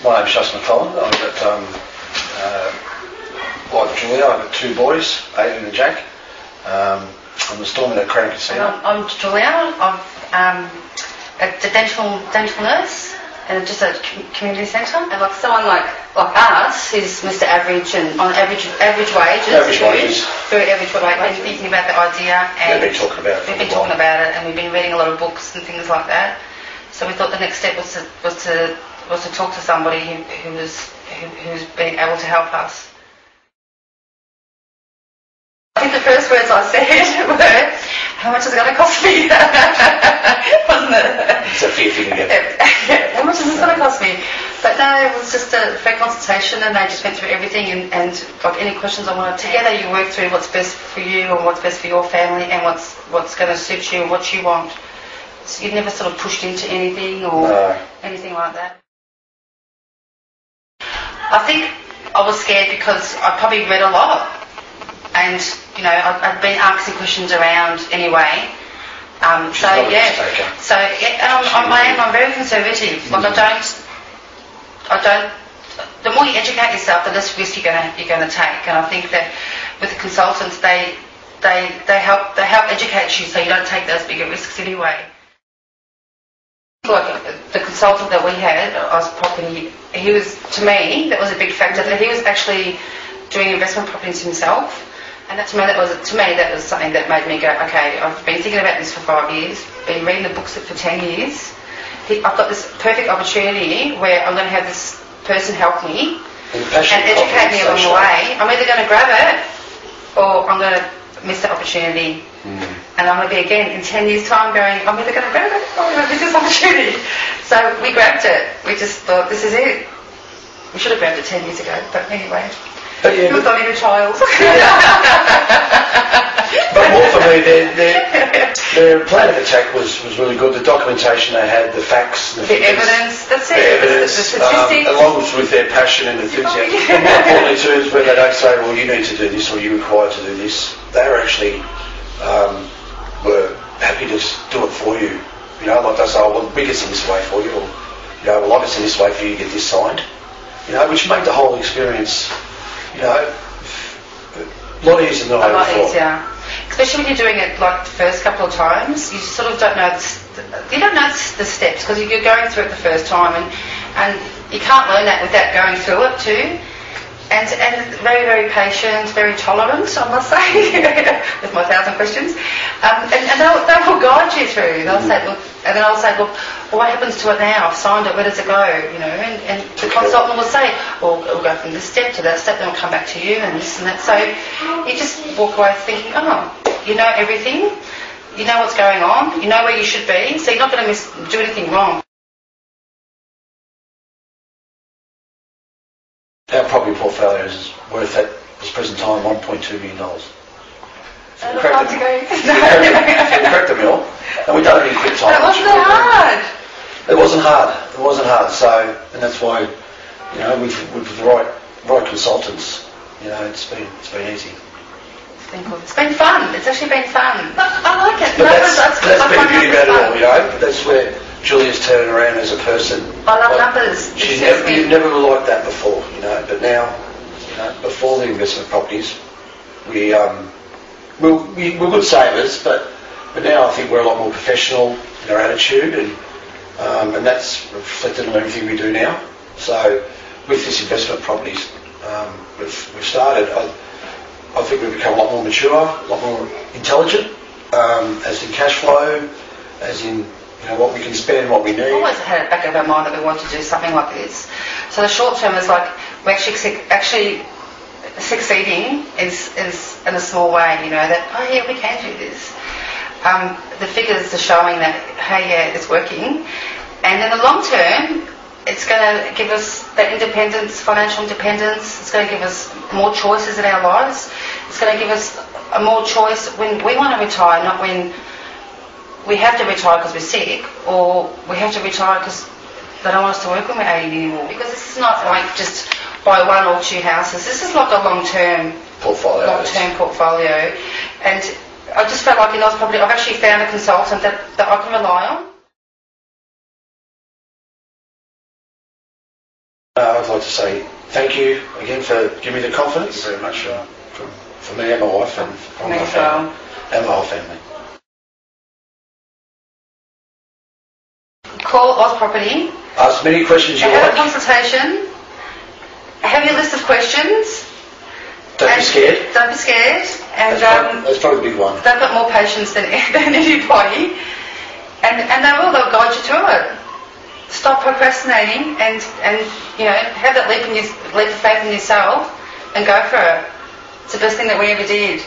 My name's Justin McClellan. I've got, like Julia, I've got two boys, Aidan and Jack. I'm the storeman at Crown Casino. I'm Julia. I'm a dental nurse and just a community centre. And like someone like us, who's Mr. Average and on average wages. Average wages. Very average wages. We've been thinking about the idea and we've been talking about it and we've been reading a lot of books and things like that. So we thought the next step was to talk to somebody who's been able to help us. I think the first words I said were, how much is it going to cost me? Wasn't it? It's a fair thing to get. How much is this going to cost me? But no, it was just a fair consultation and they just went through everything and like any questions I wanted. Together you work through what's best for you and what's best for your family and what's going to suit you and what you want. So you've never sort of pushed into anything or anything like that. I think I was scared because I probably read a lot. And, you know, I've been asking questions around anyway. I'm very conservative. Like I don't. The more you educate yourself, the less risk you're going to take. And I think that with the consultants, they help educate you, so you don't take those bigger risks anyway. Like the consultant that we had, he was, to me, that was a big factor. That he was actually doing investment properties himself. And that was something that made me go, okay, I've been thinking about this for 5 years, been reading the books for 10 years. I've got this perfect opportunity where I'm going to have this person help me and educate me along the way. I'm either going to grab it or I'm going to miss the opportunity. And I'm going to be again in 10 years' time going, I'm either going to grab it or I'm going to miss this opportunity. So we grabbed it. We just thought, this is it. We should have grabbed it 10 years ago, but anyway. But yeah, it was only a child. But more for me, their plan of attack was really good. The documentation they had, the facts, the evidence, that's it. The evidence, the statistics. along with their passion and enthusiasm. And more importantly too is when they don't say, well, you need to do this or you're required to do this. They were actually were happy to do it for you. You know, like they say, oh, well, we can send this away for you, or you know, well, I can send this away for you to get this signed. You know, which made the whole experience, you know, a lot easier than I ever thought. A lot easier. Especially when you're doing it like the first couple of times, you sort of don't know the steps because you're going through it the first time and you can't learn that without going through it too. And very, very patient, very tolerant, I must say, with my 1,000 questions. And they will guide you through. They'll say, look, and then I'll say, look, well, what happens to it now? I've signed it, where does it go? You know, and the consultant will say, well, it'll go from this step to that step, then it'll come back to you and this and that. So you just walk away thinking, oh, you know everything, you know what's going on, you know where you should be, so you're not going to do anything wrong. Our property portfolio is worth at this present time $1.2 million. So we cracked the mill, and we done it in quick time. But it wasn't hard. It wasn't hard. It wasn't hard. So, and that's why, you know, with the right consultants, you know, it's been easy. It's been fun. It's actually been fun. I like it. But that's been the beauty about it all, you know. That's where Julia's turning around as a person. I love numbers. You've never liked that before, you know. But now, you know, before the investment properties, we're good savers, but now I think we're a lot more professional in our attitude, and that's reflected on everything we do now. So with this investment properties, we've started. I think we've become a lot more mature, a lot more intelligent, as in cash flow, as in, you know, what we can spend, what we need. We've always had it back of our mind that we want to do something like this. So the short term is like we're actually succeeding is in a small way, you know, that, oh yeah, we can do this. The figures are showing that, hey, yeah, it's working. And in the long term, it's going to give us that independence, financial independence. It's going to give us more choices in our lives. It's going to give us a more choice when we want to retire, not when we have to retire because we're sick, or we have to retire because they don't want us to work when we're 80 anymore. Because this is not like just buy 1 or 2 houses. This is like a long-term portfolio. And I just felt like in Oz Property, I've actually found a consultant that I can rely on. I'd like to say thank you again for giving me the confidence. Thank you very much. For me and my wife and Me my as family. well. And my whole family. Call Oz Property. Ask many questions you Have a like. consultation. Have your list of questions. Don't be And scared. Don't be scared. And That's probably the big one. they've got more patience than anybody. And they'll guide you through it. Stop procrastinating and have that leap of faith in yourself and go for it. It's the best thing that we ever did.